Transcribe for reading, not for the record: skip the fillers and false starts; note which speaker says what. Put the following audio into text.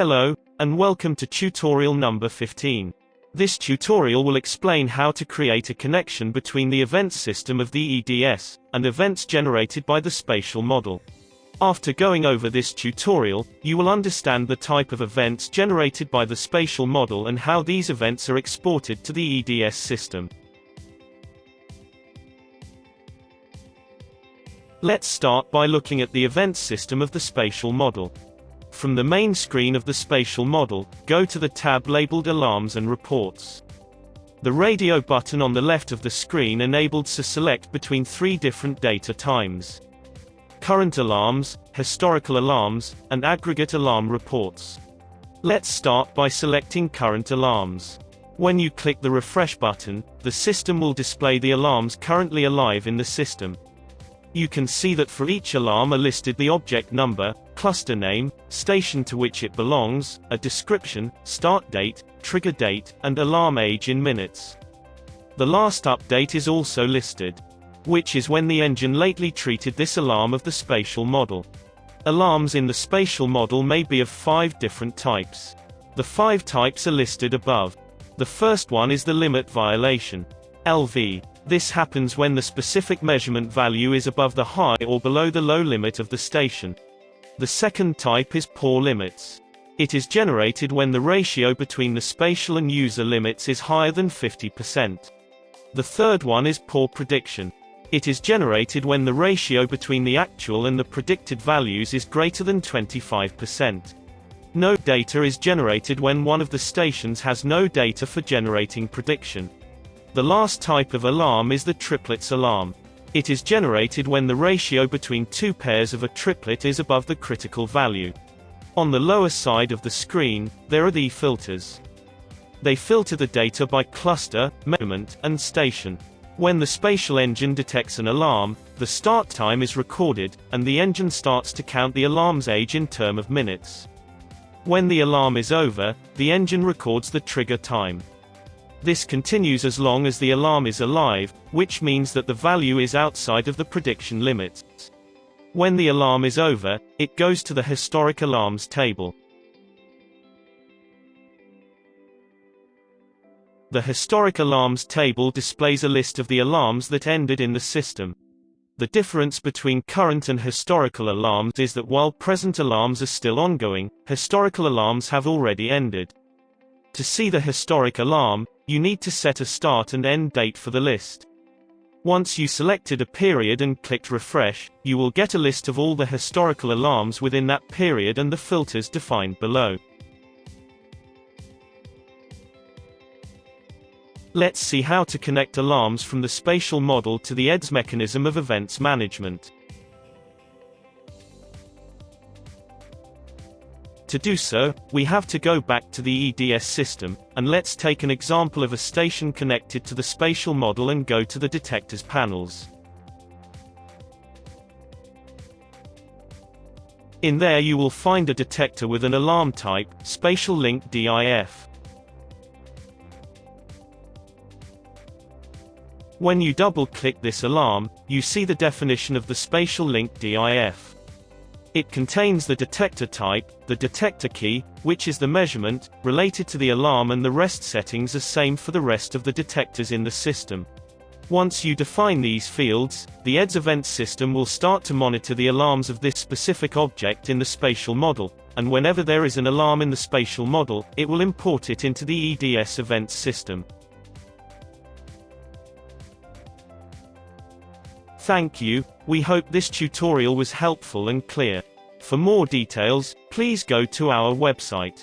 Speaker 1: Hello, and welcome to tutorial number 15. This tutorial will explain how to create a connection between the events system of the EDS, and events generated by the spatial model. After going over this tutorial, you will understand the type of events generated by the spatial model and how these events are exported to the EDS system. Let's start by looking at the events system of the spatial model. From the main screen of the spatial model, go to the tab labeled Alarms and Reports. The radio button on the left of the screen enables to select between three different data times: current alarms, historical alarms, and aggregate alarm reports. Let's start by selecting current alarms. When you click the refresh button, the system will display the alarms currently alive in the system. You can see that for each alarm are listed the object number, cluster name, station to which it belongs, a description, start date, trigger date, and alarm age in minutes. The last update is also listed, which is when the engine lately treated this alarm of the spatial model. Alarms in the spatial model may be of 5 different types. The 5 types are listed above. The first one is the limit violation, LV. This happens when the specific measurement value is above the high or below the low limit of the station. The second type is poor limits. It is generated when the ratio between the spatial and user limits is higher than 50%. The third one is poor prediction. It is generated when the ratio between the actual and the predicted values is greater than 25%. No data is generated when one of the stations has no data for generating prediction. The last type of alarm is the triplets alarm. It is generated when the ratio between two pairs of a triplet is above the critical value. On the lower side of the screen, there are the filters. They filter the data by cluster, measurement, and station. When the spatial engine detects an alarm, the start time is recorded, and the engine starts to count the alarm's age in terms of minutes. When the alarm is over, the engine records the trigger time. This continues as long as the alarm is alive, which means that the value is outside of the prediction limits. When the alarm is over, it goes to the historic alarms table. The historic alarms table displays a list of the alarms that ended in the system. The difference between current and historical alarms is that while present alarms are still ongoing, historical alarms have already ended. To see the historic alarm, you need to set a start and end date for the list. Once you selected a period and clicked refresh, you will get a list of all the historical alarms within that period and the filters defined below. Let's see how to connect alarms from the spatial model to the EDS mechanism of events management. To do so, we have to go back to the EDS system, and let's take an example of a station connected to the spatial model and go to the detectors panels. In there you will find a detector with an alarm type, Spatial Link DIF. When you double-click this alarm, you see the definition of the Spatial Link DIF. It contains the detector type, the detector key, which is the measurement, related to the alarm, and the rest settings are same for the rest of the detectors in the system. Once you define these fields, the EDS event system will start to monitor the alarms of this specific object in the spatial model, and whenever there is an alarm in the spatial model, it will import it into the EDS events system. Thank you. We hope this tutorial was helpful and clear. For more details, please go to our website.